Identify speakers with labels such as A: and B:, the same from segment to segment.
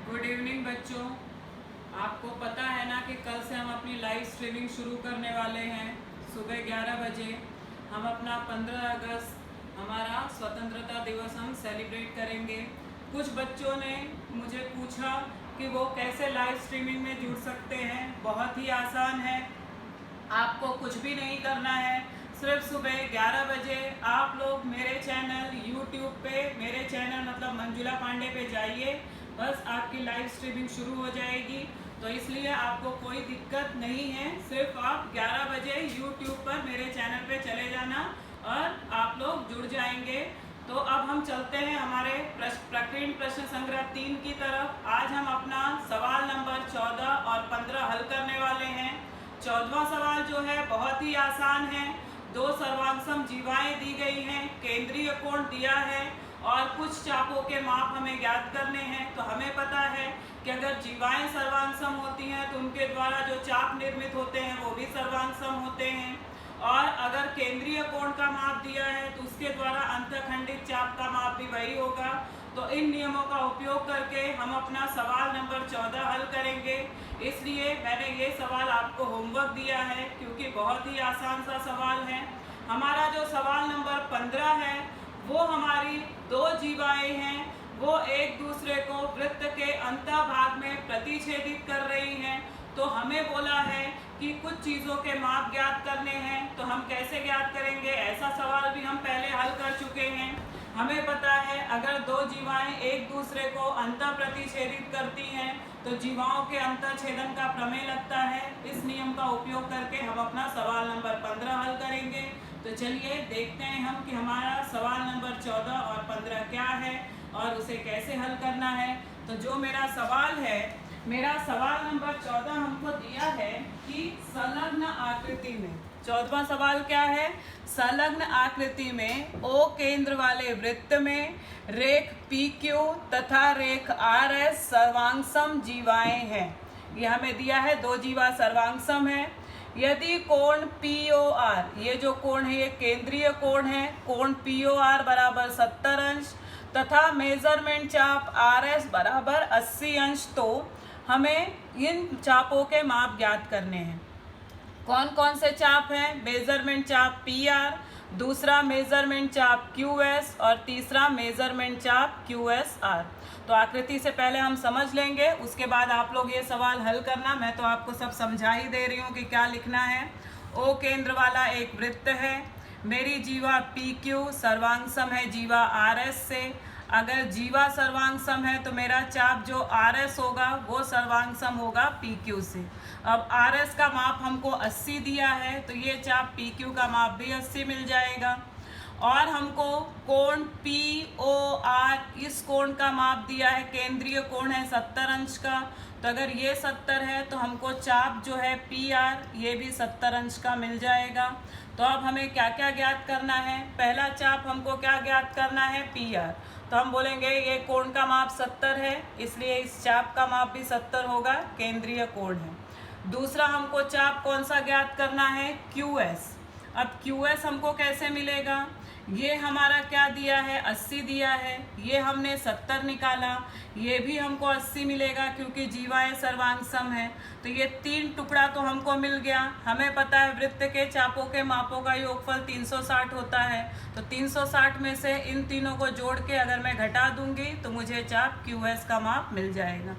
A: Good evening बच्चों। आपको पता है ना कि कल से हम अपनी लाइव स्ट्रीमिंग शुरू करने वाले हैं सुबह 11 बजे। हम अपना 15 अगस्त हमारा स्वतंत्रता दिवस हम सेलिब्रेट करेंगे। कुछ बच्चों ने मुझे पूछा कि वो कैसे लाइव स्ट्रीमिंग में जुड़ सकते हैं। बहुत ही आसान है, आपको कुछ भी नहीं करना है। सिर्फ सुबह 11 बजे आप लोग मेरे चैनल यूट्यूब पे, मेरे चैनल मतलब मंजुला पांडे पे जाइए, बस आपकी लाइव स्ट्रीमिंग शुरू हो जाएगी। तो इसलिए आपको कोई दिक्कत नहीं है, सिर्फ आप 11 बजे यूट्यूब पर मेरे चैनल पे चले जाना और आप लोग जुड़ जाएंगे। तो अब हम चलते हैं हमारे प्रकीर्ण प्रश्न संग्रह 3 की तरफ। आज हम अपना सवाल नंबर 14 और 15 हल करने वाले हैं। 14वां सवाल जो है बहुत ही आसान है। दो सर्वांगसम जीवाएं दी गई हैं, केंद्रीय कोण दिया है और कुछ चापों के माप हमें ज्ञात करने हैं। तो हमें पता है कि अगर जीवाएं सर्वांगसम होती हैं तो उनके द्वारा जो चाप निर्मित होते हैं वो भी सर्वांगसम होते हैं, और अगर केंद्रीय कोण का माप दिया है तो उसके द्वारा अंतखंडित चाप का माप भी वही होगा। तो इन नियमों का उपयोग करके हम अपना सवाल नंबर 14 हल करेंगे। इसलिए मैंने ये सवाल आपको होमवर्क दिया है क्योंकि बहुत ही आसान सा सवाल है। हमारा जो सवाल नंबर 15 है वो हमारी दो जीवाएं हैं, वो एक दूसरे को वृत्त के अंतःभाग में प्रतिच्छेदित कर रही हैं। तो हमें बोला है कि कुछ चीज़ों के माप ज्ञात करने हैं। तो हम कैसे ज्ञात करेंगे, ऐसा सवाल भी हम पहले हल कर चुके हैं। हमें पता है अगर दो जीवाएं एक दूसरे को अंतः प्रतिच्छेदित करती हैं तो जीवाओं के अंतःछेदन का प्रमेय लगता है। इस नियम का उपयोग करके हम अपना सवाल नंबर 15 हल करेंगे। तो चलिए देखते हैं हम कि हमारा सवाल नंबर 14 और 15 क्या है और उसे कैसे हल करना है। तो जो मेरा सवाल है, मेरा सवाल नंबर 14 हमको दिया है कि संलग्न आकृति में, 14वां सवाल क्या है, संलग्न आकृति में ओ केंद्र वाले वृत्त में रेख PQ तथा रेख RS सर्वांगसम जीवाएं हैं। ये हमें दिया है, दो जीवा सर्वांगसम है। यदि कोण POR, ये जो कोण है ये केंद्रीय कोण है, कोण POR बराबर 70 अंश तथा मेजरमेंट चाप RS बराबर 80 अंश, तो हमें इन चापों के माप ज्ञात करने हैं। कौन कौन से चाप हैं? मेजरमेंट चाप PR, दूसरा मेजरमेंट चाप QS और तीसरा मेजरमेंट चाप QSR। तो आकृति से पहले हम समझ लेंगे, उसके बाद आप लोग ये सवाल हल करना। मैं तो आपको सब समझा ही दे रही हूँ कि क्या लिखना है। ओ केंद्र वाला एक वृत्त है, मेरी जीवा PQ सर्वांगसम है जीवा RS से। अगर जीवा सर्वांगसम है तो मेरा चाप जो RS होगा वो सर्वांगसम होगा PQ से। अब RS का माप हमको 80 दिया है तो ये चाप PQ का माप भी 80 मिल जाएगा। और हमको कोण POR, इस कोण का माप दिया है, केंद्रीय कोण है 70 अंश का। तो अगर ये 70 है तो हमको चाप जो है PR ये भी 70 अंश का मिल जाएगा। तो अब हमें क्या क्या ज्ञात करना है? पहला चाप हमको क्या ज्ञात करना है? PR। तो हम बोलेंगे ये कोण का माप 70 है, इसलिए इस चाप का माप भी 70 होगा, केंद्रीय कोण है। दूसरा हमको चाप कौन सा ज्ञात करना है? QS। अब QS हमको कैसे मिलेगा? ये हमारा क्या दिया है? 80 दिया है, ये हमने 70 निकाला, ये भी हमको 80 मिलेगा क्योंकि जीवाएं सर्वांगसम है। तो ये 3 टुकड़ा तो हमको मिल गया। हमें पता है वृत्त के चापों के मापों का योगफल 360 होता है, तो 360 में से इन तीनों को जोड़ के अगर मैं घटा दूंगी तो मुझे चाप QS का माप मिल जाएगा।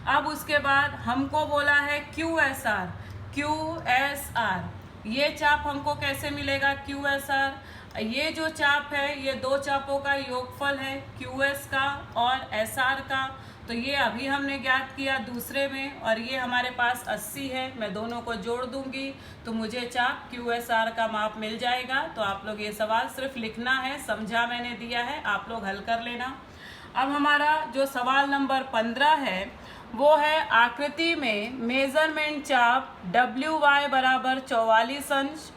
A: अब उसके बाद हमको बोला है QSR। QSR ये चाप हमको कैसे मिलेगा? QSR ये जो चाप है ये दो चापों का योगफल है, QS का और SR का। तो ये अभी हमने ज्ञात किया दूसरे में, और ये हमारे पास 80 है, मैं दोनों को जोड़ दूंगी तो मुझे चाप QSR का माप मिल जाएगा। तो आप लोग ये सवाल सिर्फ लिखना है, समझा मैंने दिया है, आप लोग हल कर लेना। अब हमारा जो सवाल नंबर 15 है वो है आकृति में मेजरमेंट चाप WY बराबर 44 अंश,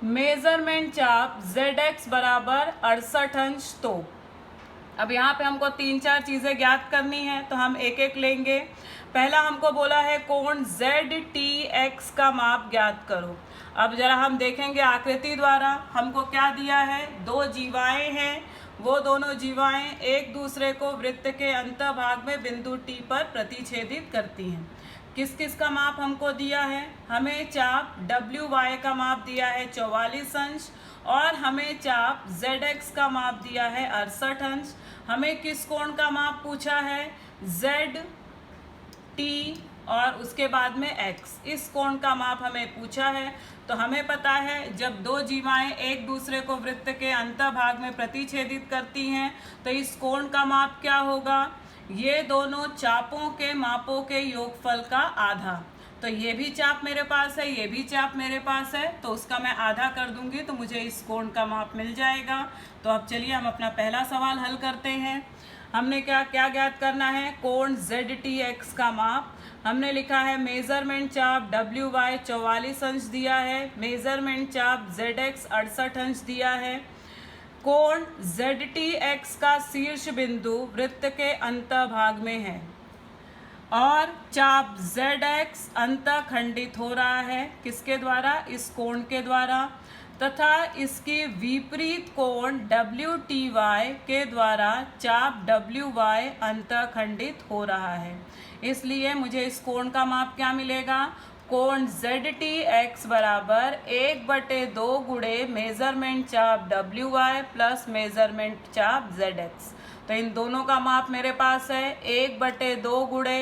A: मेजरमेंट चाप ZX बराबर 68 अंश। तो अब यहाँ पे हमको 3-4 चीज़ें ज्ञात करनी है, तो हम एक एक लेंगे। पहला हमको बोला है कोण ZTX का माप ज्ञात करो। अब जरा हम देखेंगे आकृति द्वारा हमको क्या दिया है, दो जीवाएं हैं, वो दोनों जीवाएं एक दूसरे को वृत्त के अंतभाग में बिंदु टी पर प्रतिच्छेदित करती हैं। किस किस का माप हमको दिया है? हमें चाप WY का माप दिया है 44 अंश और हमें चाप ZX का माप दिया है 68 अंश। हमें किस कोण का माप पूछा है? ZT और उसके बाद में X, इस कोण का माप हमें पूछा है। तो हमें पता है जब दो जीवाएं एक दूसरे को वृत्त के अंतभाग में प्रतिच्छेदित करती हैं तो इस कोण का माप क्या होगा? ये दोनों चापों के मापों के योगफल का आधा। तो ये भी चाप मेरे पास है, ये भी चाप मेरे पास है, तो उसका मैं आधा कर दूंगी तो मुझे इस कोण का माप मिल जाएगा। तो अब चलिए हम अपना पहला सवाल हल करते हैं। हमने क्या क्या ज्ञात करना है? कोण ZTX का माप। हमने लिखा है मेजरमेंट चाप WY 44 अंश दिया है, मेजरमेंट चाप ZX 68 अंश दिया है। कोण ZTX का शीर्ष बिंदु वृत्त के अंतभाग में है और चाप ZX अंतखंडित हो रहा है। किसके द्वारा? इस कोण के द्वारा, तथा इसकी विपरीत कोण WTY के द्वारा चाप WY अंतखंडित हो रहा है। इसलिए मुझे इस कोण का माप क्या मिलेगा? कोण ZTX बराबर 1/2 गुणे मेजरमेंट चाप WY प्लस मेजरमेंट चाप ZX। तो इन दोनों का माप मेरे पास है 1/2 गुणे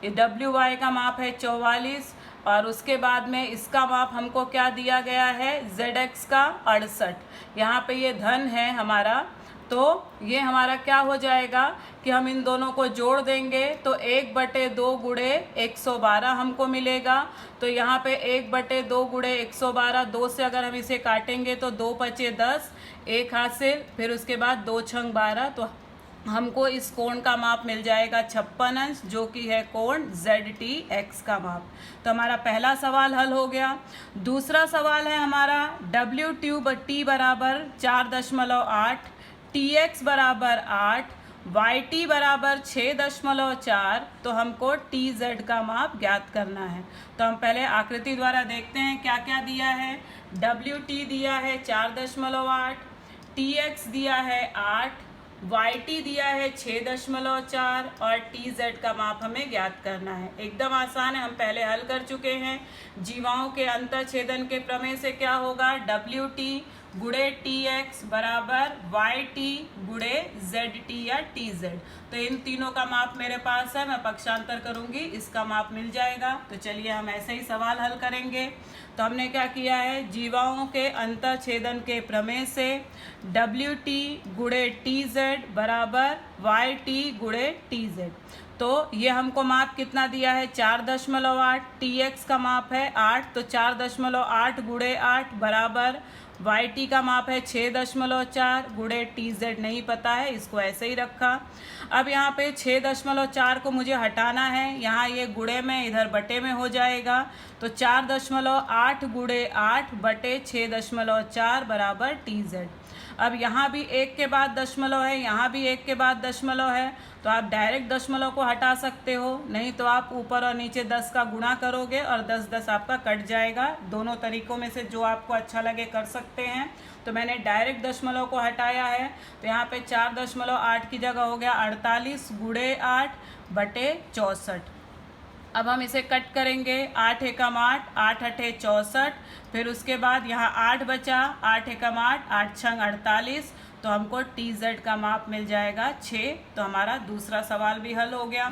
A: WY का माप है 44 और उसके बाद में इसका माप हमको क्या दिया गया है? ZX का 68। यहाँ पे ये धन है हमारा, तो ये हमारा क्या हो जाएगा कि हम इन दोनों को जोड़ देंगे तो 1/2 गुणे 112 हमको मिलेगा। तो यहाँ पे 1/2 गुणे 112, 2 से अगर हम इसे काटेंगे तो 2 पचे 10, एक हाथ से, फिर उसके बाद 2 छंग 12, तो हमको इस कोण का माप मिल जाएगा 56 अंश, जो कि है कोण ZTX का माप। तो हमारा पहला सवाल हल हो गया। दूसरा सवाल है हमारा WT बराबर 4.8, TX बराबर 8, YT बराबर 6.4, तो हमको TZ का माप ज्ञात करना है। तो हम पहले आकृति द्वारा देखते हैं क्या क्या दिया है। WT दिया है 4.8, TX दिया है 8, YT दिया है 6.4 और TZ का माप हमें ज्ञात करना है। एकदम आसान है, हम पहले हल कर चुके हैं। जीवाओं के अंतःछेदन के प्रमेय से क्या होगा? WT गुणे TX बराबर YT गुणे ZT या TZ। तो इन तीनों का माप मेरे पास है, मैं पक्षांतर करूंगी, इसका माप मिल जाएगा। तो चलिए हम ऐसे ही सवाल हल करेंगे। तो हमने क्या किया है? जीवाओं के अंतःछेदन के प्रमेय से WT गुणे TZ बराबर YT गुणे TZ। तो ये हमको माप कितना दिया है? 4.8। TX का माप है 8, तो 4.8 गुणे 8 बराबर YT का माप है 6.4 गुणे TZ नहीं पता है, इसको ऐसे ही रखा। अब यहाँ पे 6.4 को मुझे हटाना है, यहाँ ये गुणे में इधर बटे में हो जाएगा। तो 4.8 गुणे 8 बटे 6.4 बराबर TZ। अब यहाँ भी एक के बाद दशमलव है, यहाँ भी एक के बाद दशमलव है, तो आप डायरेक्ट दशमलव को हटा सकते हो, नहीं तो आप ऊपर और नीचे 10 का गुणा करोगे और 10 आपका कट जाएगा। दोनों तरीकों में से जो आपको अच्छा लगे कर सकते हैं। तो मैंने डायरेक्ट दशमलव को हटाया है, तो यहाँ पे 4.8 की जगह हो गया 48 गुणे 8 बटे 64। अब हम इसे कट करेंगे, 8 एकम 8, 8 अठे 64, फिर उसके बाद यहाँ 8 बचा, 8 एकम 8, 8 छंग 48, तो हमको TZ का माप मिल जाएगा 6। तो हमारा दूसरा सवाल भी हल हो गया।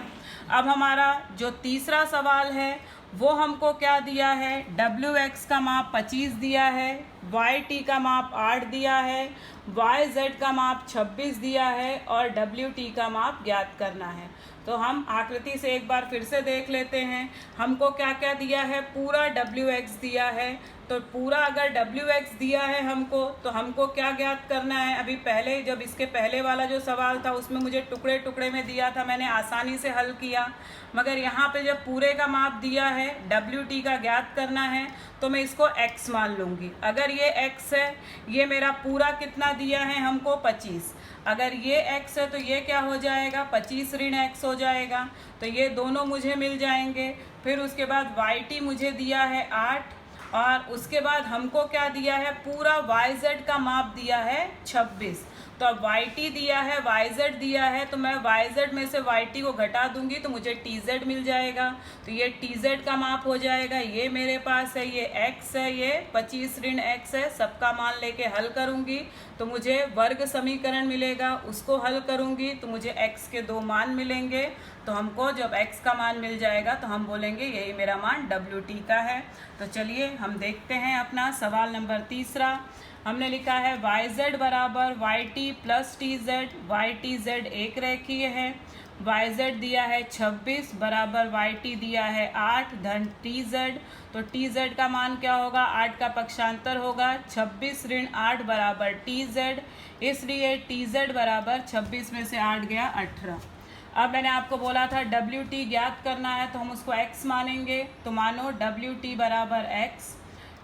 A: अब हमारा जो तीसरा सवाल है वो हमको क्या दिया है? WX का माप 25 दिया है, YT का माप 8 दिया है, YZ का माप 26 दिया है और WT का माप ज्ञात करना है। तो हम आकृति से एक बार फिर से देख लेते हैं। हमको क्या क्या दिया है? पूरा WX दिया है, तो पूरा अगर WX दिया है हमको, तो हमको क्या ज्ञात करना है? अभी पहले जब इसके पहले वाला जो सवाल था उसमें मुझे टुकड़े टुकड़े में दिया था, मैंने आसानी से हल किया, मगर यहाँ पे जब पूरे का माप दिया है, WT का ज्ञात करना है, तो मैं इसको X मान लूँगी। अगर ये X है, ये मेरा पूरा कितना दिया है हमको? 25। अगर ये X है तो ये क्या हो जाएगा? 25 ऋण X हो जाएगा, तो ये दोनों मुझे मिल जाएंगे। फिर उसके बाद YT मुझे दिया है 8 और उसके बाद हमको क्या दिया है, पूरा YZ का माप दिया है 26। तो अब YT दिया है, YZ दिया है, तो मैं YZ में से YT को घटा दूंगी तो मुझे TZ मिल जाएगा। तो ये TZ का माप हो जाएगा, ये मेरे पास है, ये X है, ये 25 ऋण X है। सबका मान लेके हल करूंगी तो मुझे वर्ग समीकरण मिलेगा, उसको हल करूंगी तो मुझे X के 2 मान मिलेंगे। तो हमको जब X का मान मिल जाएगा तो हम बोलेंगे यही मेरा मान WT का है। तो चलिए हम देखते हैं अपना सवाल नंबर तीसरा। हमने लिखा है YZ बराबर YT प्लस TZ, YTZ एक रेखीय है। YZ दिया है 26 बराबर YT दिया है 8 धन TZ। तो TZ का मान क्या होगा, 8 का पक्षांतर होगा 26 ऋण 8 बराबर TZ, इसलिए TZ बराबर 26 में से 8 गया 18। अब मैंने आपको बोला था WT ज्ञात करना है तो हम उसको X मानेंगे। तो मानो WT बराबर X,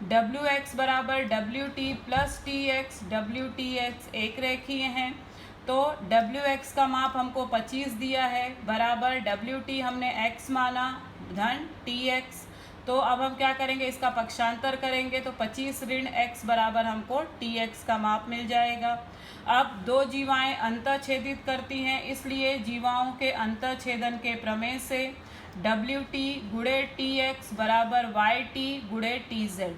A: WX बराबर WT प्लस TX, WTX एक रेखीय हैं। तो WX का माप हमको 25 दिया है बराबर WT हमने X माना धन TX। तो अब हम क्या करेंगे, इसका पक्षांतर करेंगे तो 25 ऋण X बराबर हमको TX का माप मिल जाएगा। अब दो जीवाएं अंतःछेदित करती हैं, इसलिए जीवाओं के अंतःछेदन के प्रमेय से WT गुणे TX बराबर YT गुणे TZ।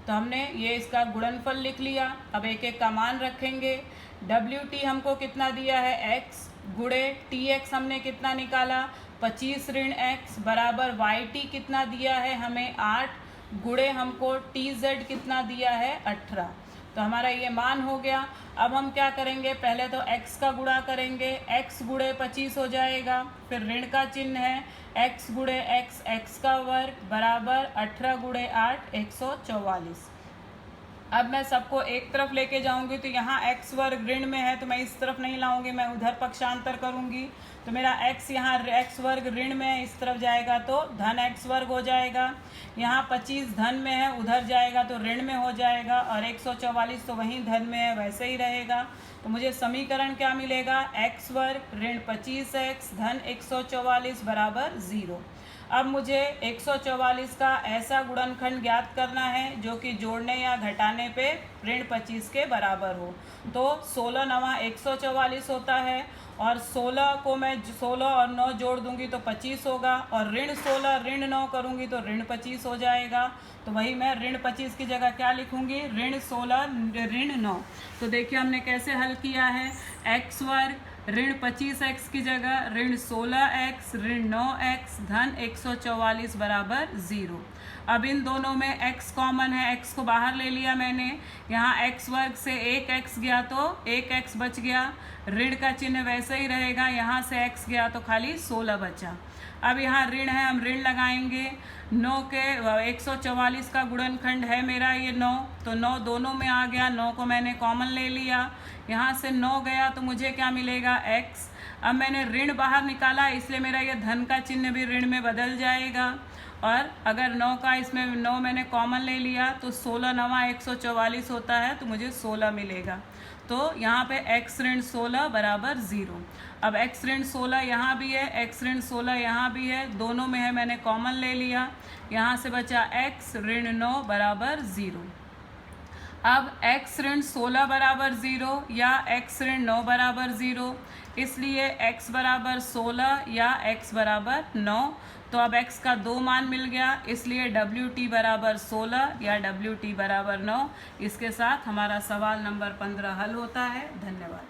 A: तो हमने ये इसका गुणनफल लिख लिया। अब एक एक का मान रखेंगे। WT हमको कितना दिया है X गुणे TX हमने कितना निकाला 25 ऋण X बराबर YT कितना दिया है हमें 8 गुणे हमको TZ कितना दिया है 18। तो हमारा ये मान हो गया। अब हम क्या करेंगे, पहले तो x का गुणा करेंगे, x गुणे 25 हो जाएगा, फिर ऋण का चिन्ह है x गुणे x का वर्ग बराबर 18 गुणे 8 144। अब मैं सबको एक तरफ लेके जाऊंगी तो यहाँ x वर्ग ऋण में है तो मैं इस तरफ नहीं लाऊंगी, मैं उधर पक्षांतर करूंगी। तो मेरा x यहाँ x वर्ग ऋण में है, इस तरफ जाएगा तो धन x वर्ग हो जाएगा। यहाँ 25 धन में है, उधर जाएगा तो ऋण में हो जाएगा, और 144 तो वहीं धन में है वैसे ही रहेगा। तो मुझे समीकरण क्या मिलेगा, x वर्ग ऋण 25x धन 144 बराबर 0। अब मुझे 144 का ऐसा गुणनखंड ज्ञात करना है जो कि जोड़ने या घटाने पे ऋण 25 के बराबर हो। तो 16 नवा 144 होता है, और 16 को मैं 16 और 9 जोड़ दूंगी तो 25 होगा, और ऋण 16 ऋण 9 करूंगी तो ऋण 25 हो जाएगा। तो वही मैं ऋण 25 की जगह क्या लिखूंगी, ऋण 16 ऋण 9। तो देखिए हमने कैसे हल किया है, x वर्ग ऋण 25x की जगह ऋण 16x ऋण 9x धन 144 बराबर 0। अब इन दोनों में x कॉमन है, x को बाहर ले लिया मैंने। यहाँ x वर्ग से 1x गया तो 1x बच गया, ऋण का चिन्ह वैसे ही रहेगा, यहाँ से x गया तो खाली 16 बचा। अब यहाँ ऋण है, हम ऋण लगाएंगे। 9 के 144 का गुणनखंड है मेरा ये 9, तो 9 दोनों में आ गया, 9 को मैंने कॉमन ले लिया, यहाँ से 9 गया तो मुझे क्या मिलेगा x। अब मैंने ऋण बाहर निकाला इसलिए मेरा ये धन का चिन्ह भी ऋण में बदल जाएगा, और अगर 9 का इसमें 9 मैंने कॉमन ले लिया तो 16 नवा 144 होता है तो मुझे 16 मिलेगा। तो यहाँ पे x ऋण 16 बराबर 0। अब x ऋण 16 यहाँ भी है, x ऋण 16 यहाँ भी है, दोनों में है मैंने कॉमन ले लिया, यहाँ से बचा x ऋण 9 बराबर 0। अब x ऋण 16 बराबर 0 या x ऋण 9 बराबर 0, इसलिए x बराबर 16 या x बराबर 9। तो अब x का 2 मान मिल गया, इसलिए WT बराबर 16 या WT बराबर 9। इसके साथ हमारा सवाल नंबर 15 हल होता है। धन्यवाद।